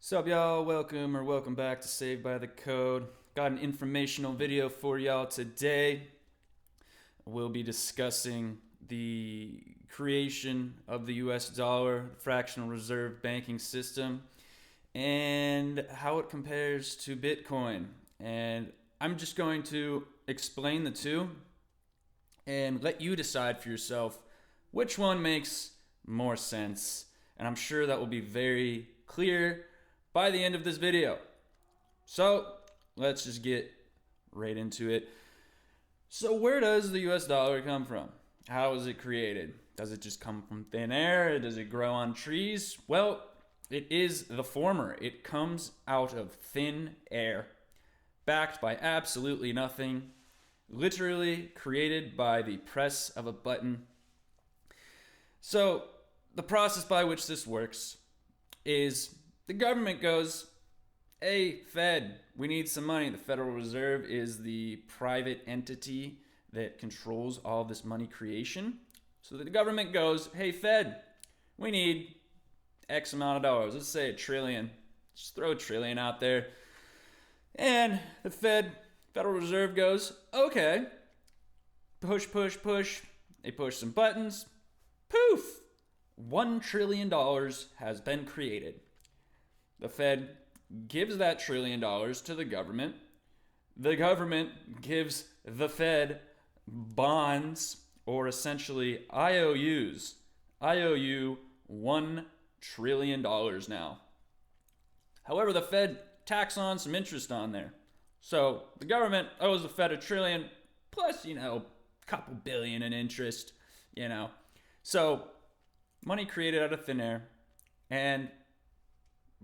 Sup y'all, welcome back to Saved by the Code. Got an informational video for y'all today. We'll be discussing the creation of the US dollar, the fractional reserve banking system, and how it compares to Bitcoin. And I'm just going to explain the two and let you decide for yourself which one makes more sense. And I'm sure that will be very clear by the end of this video. So let's just get right into it. So where does the US dollar come from? How is it created? Does it just come from thin air? Does it grow on trees? Well, it is the former. It comes out of thin air, backed by absolutely nothing, literally created by the press of a button. So the process by which this works is the government goes, hey, Fed, we need some money. The Federal Reserve is the private entity that controls all this money creation. So the government goes, hey, Fed, we need X amount of dollars. Let's say $1 trillion. Just throw $1 trillion out there. And the Federal Reserve goes, okay. Push, push, push. They push some buttons. Poof! $1 trillion has been created. The Fed gives that $1 trillion to the government. The government gives the Fed bonds, or essentially IOUs. IOU $1 trillion now. However, the Fed tacks on some interest on there. So the government owes the Fed $1 trillion plus, a couple billion in interest, So money created out of thin air and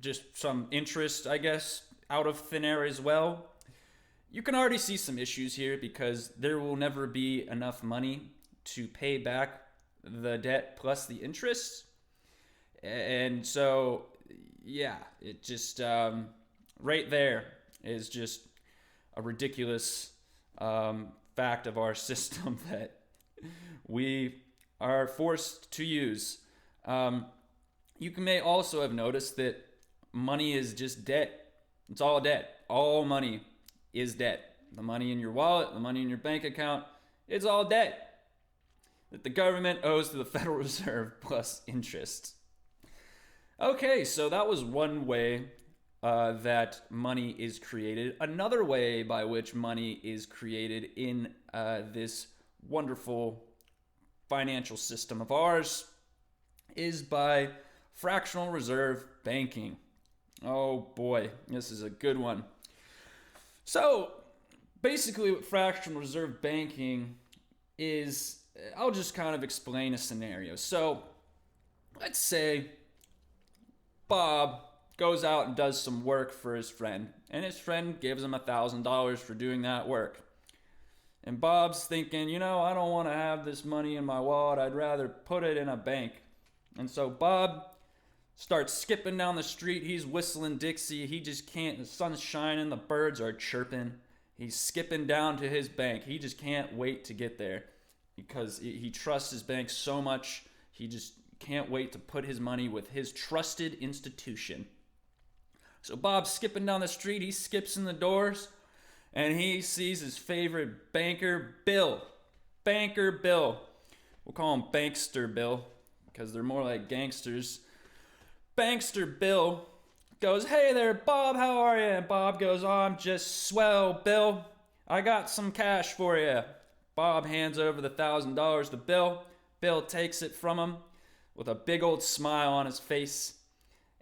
just some interest, I guess, out of thin air as well. You can already see some issues here because there will never be enough money to pay back the debt plus the interest. And so, yeah, it just, right there is just a ridiculous fact of our system that we are forced to use. You may also have noticed that money is just debt. It's all debt. All money is debt. The money in your wallet, the money in your bank account, it's all debt that the government owes to the Federal Reserve plus interest. Okay, so that was one way that money is created. Another way by which money is created in this wonderful financial system of ours is by fractional reserve banking. Oh boy, this is a good one. So basically what fractional reserve banking is, I'll just kind of explain a scenario. So let's say Bob goes out and does some work for his friend, and his friend gives him $1,000 for doing that work. And Bob's thinking, I don't want to have this money in my wallet. I'd rather put it in a bank. And so Bob starts skipping down the street. He's whistling Dixie. He just can't. The sun's shining. The birds are chirping. He's skipping down to his bank. He just can't wait to get there because he trusts his bank so much. He just can't wait to put his money with his trusted institution. So Bob's skipping down the street. He skips in the doors and he sees his favorite banker, Bill. Banker Bill. We'll call him Bankster Bill because they're more like gangsters. Bankster Bill goes, hey there, Bob, how are you? And Bob goes, oh, I'm just swell, Bill. I got some cash for you. Bob hands over the $1,000 to Bill. Bill takes it from him with a big old smile on his face.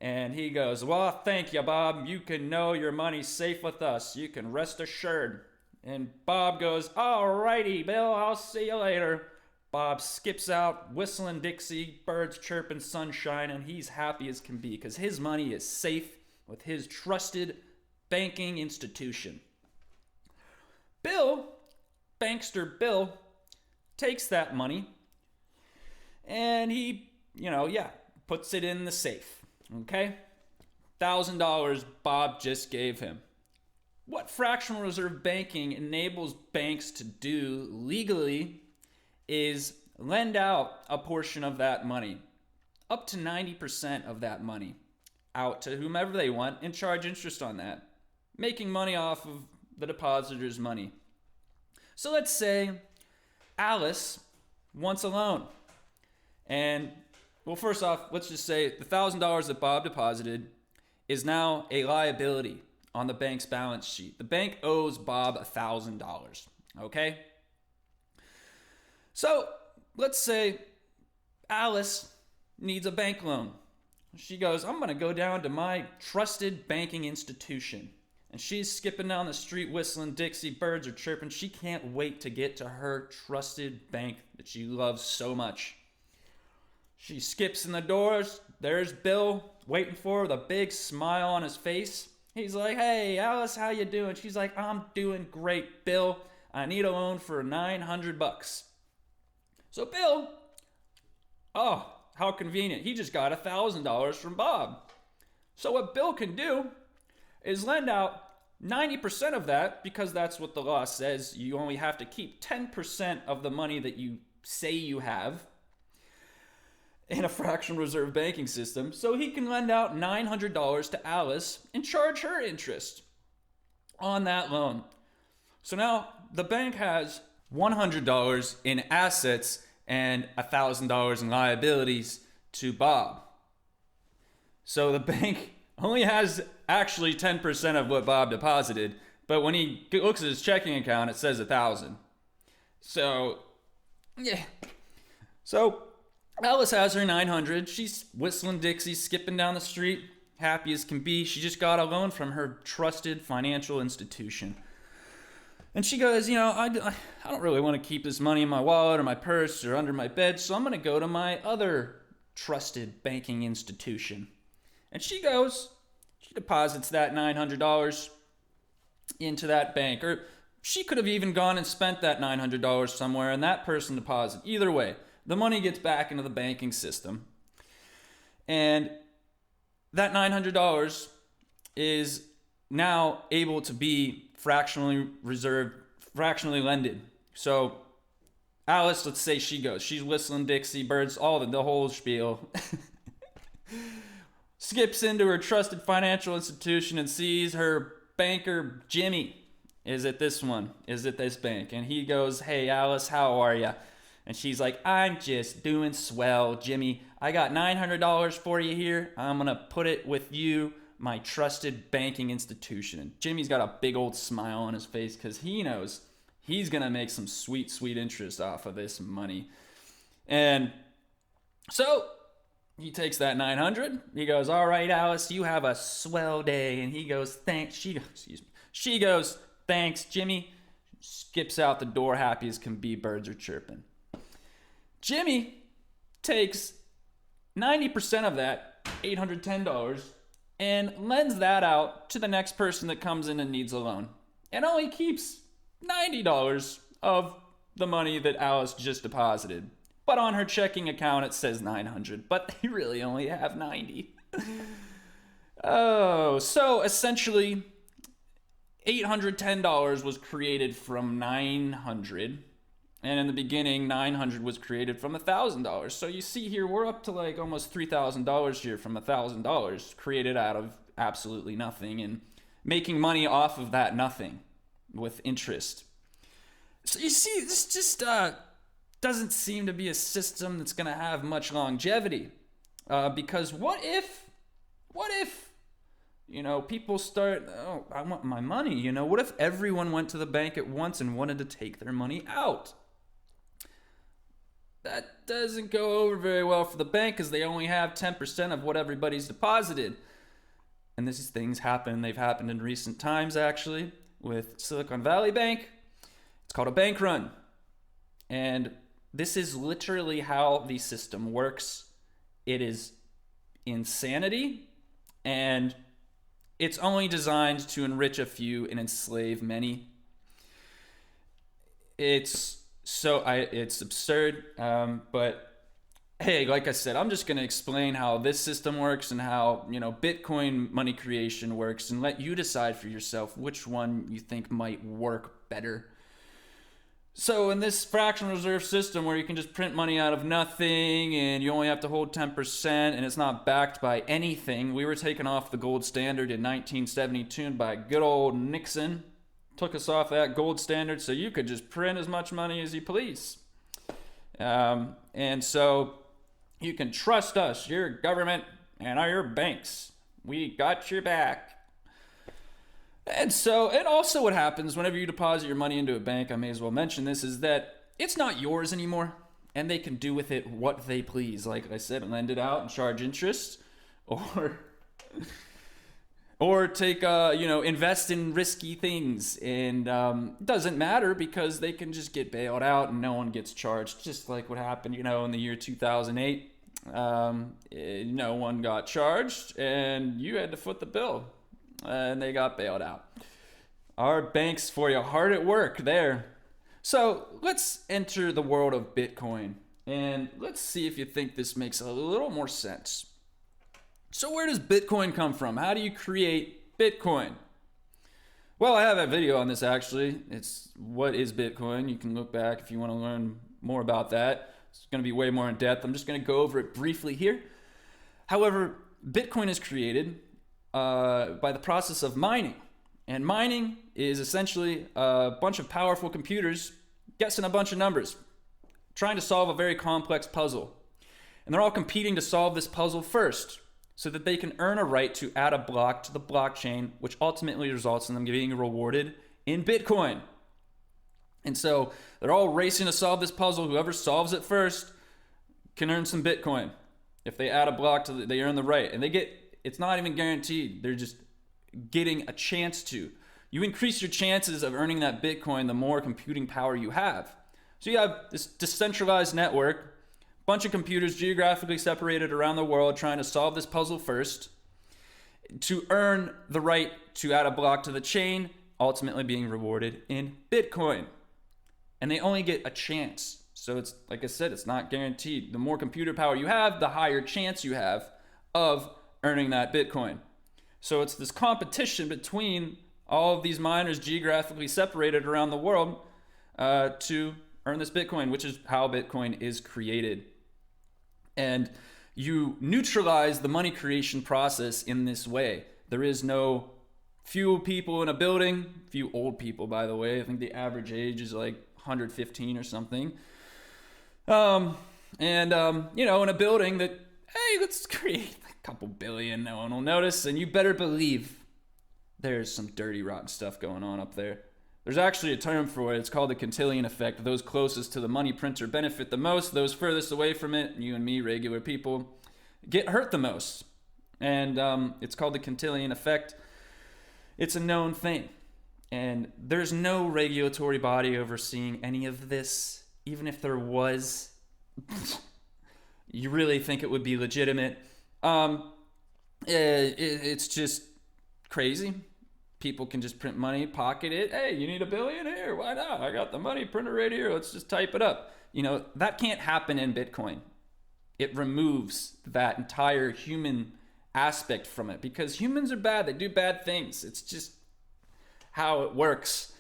And he goes, well, thank you, Bob. You can know your money's safe with us. You can rest assured. And Bob goes, all righty, Bill, I'll see you later. Bob skips out, whistling Dixie, birds chirping, sunshine, and he's happy as can be because his money is safe with his trusted banking institution. Bill, Bankster Bill, takes that money and he, puts it in the safe, okay? $1,000 Bob just gave him. What fractional reserve banking enables banks to do legally is lend out a portion of that money, up to 90% of that money, out to whomever they want and charge interest on that, making money off of the depositor's money. So let's say Alice wants a loan. And, well, first off, let's just say the $1,000 that Bob deposited is now a liability on the bank's balance sheet. The bank owes Bob $1,000, okay? So let's say Alice needs a bank loan. She goes, I'm going to go down to my trusted banking institution. And she's skipping down the street whistling Dixie, birds are chirping. She can't wait to get to her trusted bank that she loves so much. She skips in the doors. There's Bill waiting for her with a big smile on his face. He's like, hey, Alice, how you doing? She's like, I'm doing great, Bill. I need a loan for $900. So Bill, oh, how convenient. He just got $1,000 from Bob. So what Bill can do is lend out 90% of that, because that's what the law says. You only have to keep 10% of the money that you say you have in a fractional reserve banking system. So he can lend out $900 to Alice and charge her interest on that loan. So now the bank has $100 in assets and $1,000 in liabilities to Bob. So the bank only has actually 10% of what Bob deposited, but when he looks at his checking account, it says 1,000. So, yeah. So Alice has her 900. She's whistling Dixie, skipping down the street, happy as can be. She just got a loan from her trusted financial institution. And she goes, I don't really want to keep this money in my wallet or my purse or under my bed, so I'm going to go to my other trusted banking institution. And she deposits that $900 into that bank. Or she could have even gone and spent that $900 somewhere and that person deposit. Either way, the money gets back into the banking system. And that $900 is now able to be fractionally reserved, fractionally lended. So Alice, let's say she's whistling Dixie, birds, the whole spiel. Skips into her trusted financial institution and sees her banker, Jimmy, is at this bank. And he goes, hey, Alice, how are you? And she's like, I'm just doing swell, Jimmy. I got $900 for you here. I'm going to put it with you, my trusted banking institution. And Jimmy's got a big old smile on his face because he knows he's going to make some sweet, sweet interest off of this money. And so he takes that 900. He goes, all right, Alice, you have a swell day. And he goes, thanks. She goes, thanks, Jimmy. Skips out the door, happy as can be. Birds are chirping. Jimmy takes 90% of that, $810, and lends that out to the next person that comes in and needs a loan. And only keeps $90 of the money that Alice just deposited. But on her checking account, it says $900, but they really only have $90. Oh, so essentially, $810 was created from $900, and in the beginning, $900 was created from $1,000. So you see here, we're up to like almost $3,000 here from $1,000 created out of absolutely nothing, and making money off of that nothing with interest. So you see, this just doesn't seem to be a system that's going to have much longevity. Because what if, people start, I want my money, what if everyone went to the bank at once and wanted to take their money out? That doesn't go over very well for the bank because they only have 10% of what everybody's deposited. And these things happen. They've happened in recent times, actually, with Silicon Valley Bank. It's called a bank run. And this is literally how the system works. It is insanity, and it's only designed to enrich a few and enslave many. It's absurd, but hey, like I said, I'm just going to explain how this system works and how, Bitcoin money creation works, and let you decide for yourself which one you think might work better. So in this fractional reserve system where you can just print money out of nothing and you only have to hold 10% and it's not backed by anything, we were taken off the gold standard in 1972 by good old Nixon. Took us off that gold standard so you could just print as much money as you please. And so you can trust us, your government and your banks. We got your back. And also what happens whenever you deposit your money into a bank, I may as well mention this, is that it's not yours anymore and they can do with it what they please. Like I said, lend it out and charge interest, or take, invest in risky things, and doesn't matter because they can just get bailed out and no one gets charged, just like what happened, in the year 2008. No one got charged and you had to foot the bill. And they got bailed out. Our banks for you, hard at work there. So let's enter the world of Bitcoin and let's see if you think this makes a little more sense. So where does Bitcoin come from? How do you create Bitcoin? Well, I have a video on this actually. It's what is Bitcoin? You can look back if you want to learn more about that. It's going to be way more in depth. I'm just going to go over it briefly here. However, Bitcoin is created by the process of mining. And mining is essentially a bunch of powerful computers guessing a bunch of numbers, trying to solve a very complex puzzle. And they're all competing to solve this puzzle first so that they can earn a right to add a block to the blockchain, which ultimately results in them being rewarded in Bitcoin. And so they're all racing to solve this puzzle. Whoever solves it first can earn some Bitcoin. If they add a block to they earn the right. And it's not even guaranteed. They're just getting a chance to. You increase your chances of earning that Bitcoin the more computing power you have. So you have this decentralized network, bunch of computers geographically separated around the world trying to solve this puzzle first to earn the right to add a block to the chain, ultimately being rewarded in Bitcoin. And they only get a chance. So it's, like I said, it's not guaranteed. The more computer power you have, the higher chance you have of earning that Bitcoin. So it's this competition between all of these miners geographically separated around the world to earn this Bitcoin, which is how Bitcoin is created. And you neutralize the money creation process in this way. There is no few people in a building, few old people, by the way. I think the average age is like 115 or something. In a building that, hey, let's create a couple billion, no one will notice. And you better believe there's some dirty, rotten stuff going on up there. There's actually a term for it. It's called the Cantillon effect. Those closest to the money printer benefit the most. Those furthest away from it, you and me, regular people, get hurt the most. And it's called the Cantillon effect. It's a known thing. And there's no regulatory body overseeing any of this. Even if there was, you really think it would be legitimate? It's just crazy. People can just print money, pocket it. Hey, you need $1 billion here? Why not? I got the money printer right here. Let's just type it up. That can't happen in Bitcoin. It removes that entire human aspect from it because humans are bad. They do bad things. It's just how it works.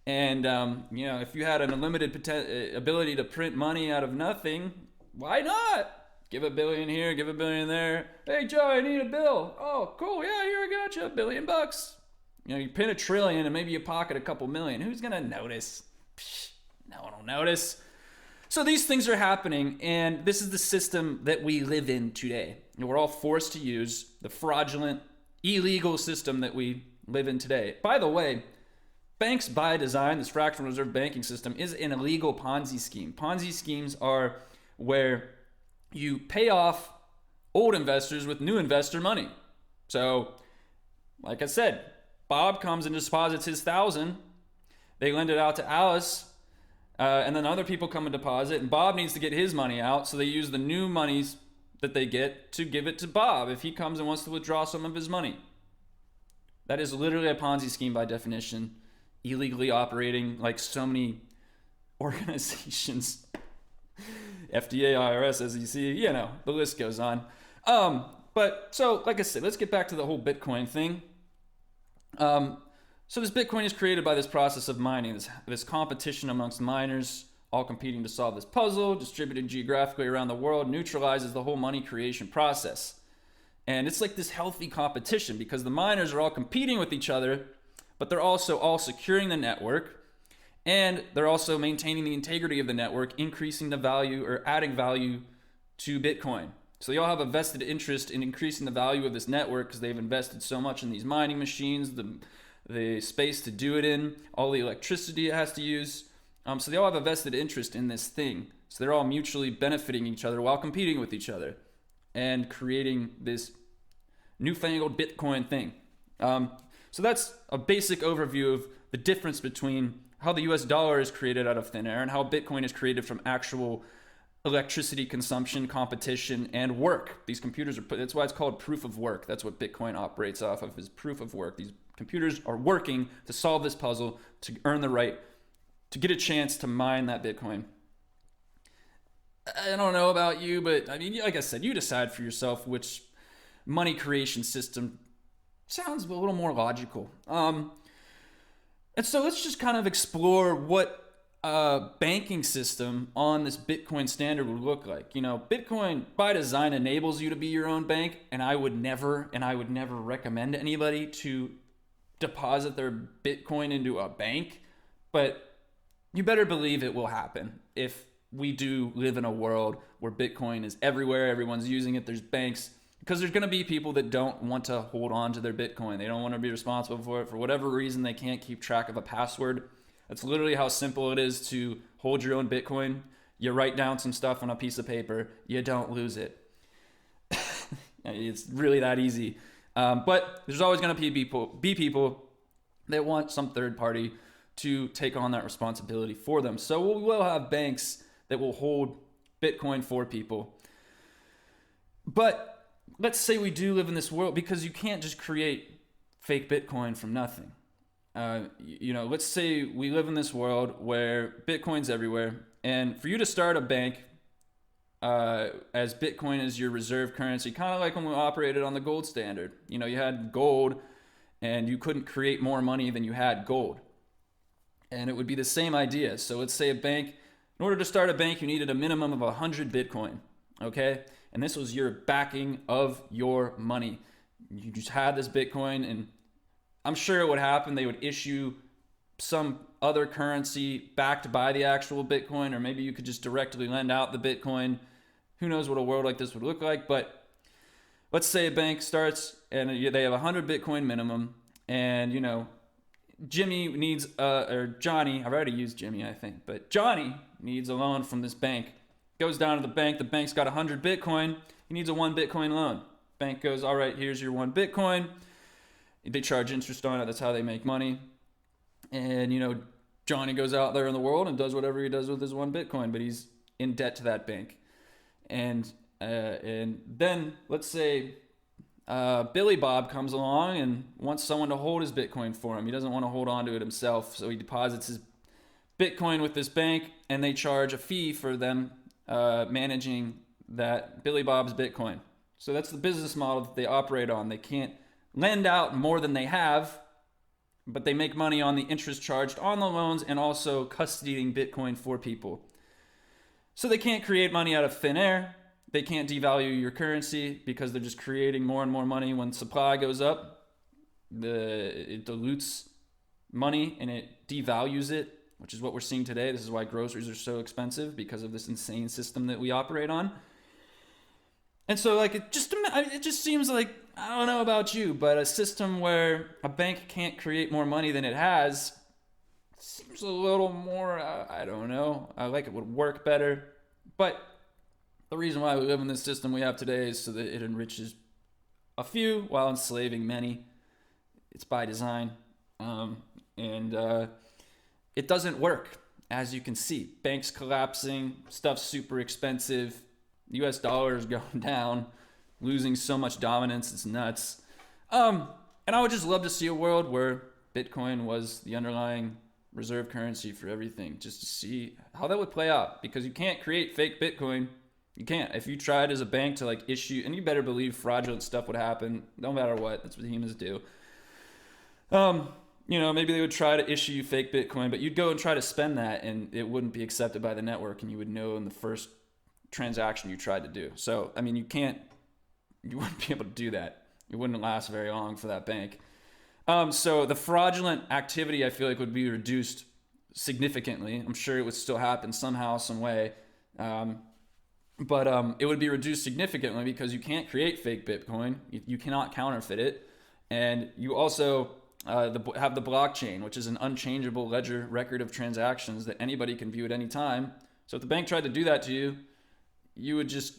And, if you had an unlimited ability to print money out of nothing, why not? Give $1 billion here, give $1 billion there. Hey, Joe, I need a bill. Oh, cool. Yeah, here, I got you $1 billion. You print $1 trillion and maybe you pocket a couple million. Who's going to notice? No one will notice. So these things are happening, and this is the system that we live in today. We're all forced to use the fraudulent, illegal system that we live in today. By the way, banks by design, this fractional reserve banking system, is an illegal Ponzi scheme. Ponzi schemes are where you pay off old investors with new investor money. So, like I said, Bob comes and deposits his $1,000. They lend it out to Alice, and then other people come and deposit, and Bob needs to get his money out, so they use the new monies that they get to give it to Bob if he comes and wants to withdraw some of his money. That is literally a Ponzi scheme by definition, illegally operating like so many organizations. FDA, IRS, SEC, the list goes on. But so, like I said, let's get back to the whole Bitcoin thing. So this Bitcoin is created by this process of mining, this competition amongst miners, all competing to solve this puzzle, distributed geographically around the world, neutralizes the whole money creation process. And it's like this healthy competition because the miners are all competing with each other, but they're also all securing the network, and they're also maintaining the integrity of the network, increasing the value or adding value to Bitcoin. So they all have a vested interest in increasing the value of this network because they've invested so much in these mining machines, the space to do it in, all the electricity it has to use. So they all have a vested interest in this thing. So they're all mutually benefiting each other while competing with each other and creating this newfangled Bitcoin thing. So that's a basic overview of the difference between how the US dollar is created out of thin air and how Bitcoin is created from actual electricity consumption, competition, and work. These computers are that's why it's called proof of work. That's what Bitcoin operates off of, is proof of work. These computers are working to solve this puzzle, to earn the right to get a chance to mine that Bitcoin. I don't know about you, but I mean, like I said, you decide for yourself which money creation system sounds a little more logical. And so let's just kind of explore what a banking system on this Bitcoin standard would look like. You know, Bitcoin by design enables you to be your own bank, and I would never recommend anybody to deposit their Bitcoin into a bank, but you better believe it will happen if we do live in a world where Bitcoin is everywhere, everyone's using it, there's banks, because there's going to be people that don't want to hold on to their Bitcoin. They don't want to be responsible for it. For whatever reason, they can't keep track of a password. That's literally how simple it is to hold your own Bitcoin. You write down some stuff on a piece of paper, you don't lose it. It's really that easy. But there's always going to be people that want some third party to take on that responsibility for them. So we will have banks that will hold Bitcoin for people. But let's say we do live in this world, because you can't just create fake Bitcoin from nothing. Let's say we live in this world where Bitcoin's everywhere, and for you to start a bank as Bitcoin is your reserve currency, kind of like when we operated on the gold standard. You know, you had gold and you couldn't create more money than you had gold. And it would be the same idea. So let's say a bank, in order to start a bank, you needed a minimum of 100 Bitcoin, okay? And this was your backing of your money. You just had this Bitcoin, and I'm sure it would happen. They would issue some other currency backed by the actual Bitcoin, or maybe you could just directly lend out the Bitcoin. Who knows what a world like this would look like? But let's say a bank starts and they have 100 Bitcoin minimum, and you know, Jimmy needs, or Johnny, I've already used Jimmy, I think, but Johnny needs a loan from this bank. Goes down to the bank's got 100 Bitcoin, he needs a 1 Bitcoin loan. Bank goes, all right, here's your 1 Bitcoin. They charge interest on it, that's how they make money. And, you know, Johnny goes out there in the world and does whatever he does with his 1 Bitcoin, but he's in debt to that bank. And then, let's say, Billy Bob comes along and wants someone to hold his Bitcoin for him. He doesn't want to hold on to it himself, so he deposits his Bitcoin with this bank, and they charge a fee for them managing that Billy Bob's Bitcoin. So that's the business model that they operate on. They can't lend out more than they have, but they make money on the interest charged on the loans and also custodying Bitcoin for people. So they can't create money out of thin air. They can't devalue your currency because they're just creating more and more money. When supply goes up, it dilutes money and it devalues it, which is what we're seeing today. This is why groceries are so expensive, because of this insane system that we operate on. And so like it just seems like, I don't know about you, but a system where a bank can't create more money than it has seems a little more, I don't know. I like it would work better. But the reason why we live in this system we have today is so that it enriches a few while enslaving many. It's by design. It doesn't work, as you can see. Banks collapsing, stuff's super expensive. The US dollar is going down, losing so much dominance, it's nuts. And I would just love to see a world where Bitcoin was the underlying reserve currency for everything, just to see how that would play out, because you can't create fake Bitcoin. You can't. If you tried as a bank to like issue, and you better believe fraudulent stuff would happen no matter what. That's what humans do. maybe they would try to issue you fake Bitcoin, but you'd go and try to spend that and it wouldn't be accepted by the network, and you would know in the first transaction you tried to do. So, I mean, you wouldn't be able to do that. It wouldn't last very long for that bank. So the fraudulent activity, I feel like, would be reduced significantly. I'm sure it would still happen somehow, some way. But it would be reduced significantly because you can't create fake Bitcoin. You cannot counterfeit it. And you also have the blockchain, which is an unchangeable ledger record of transactions that anybody can view at any time. So if the bank tried to do that to you, you would just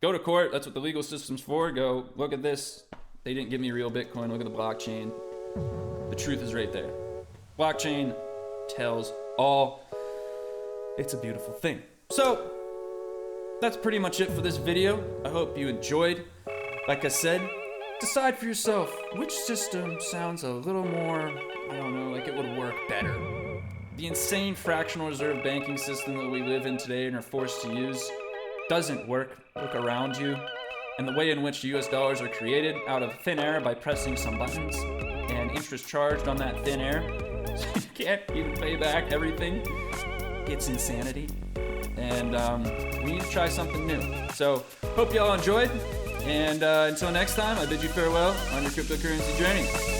go to court. That's what the legal system's for. Go, look at this. They didn't give me real Bitcoin. Look at the blockchain. The truth is right there. Blockchain tells all. It's a beautiful thing. So that's pretty much it for this video. I hope you enjoyed. Like I said, decide for yourself which system sounds a little more, like it would work better. The insane fractional reserve banking system that we live in today and are forced to use doesn't work. Look around you. And the way in which US dollars are created out of thin air by pressing some buttons and interest charged on that thin air, so you can't even pay back everything. It's insanity. And we need to try something new. So hope y'all enjoyed. And until next time, I bid you farewell on your cryptocurrency journey.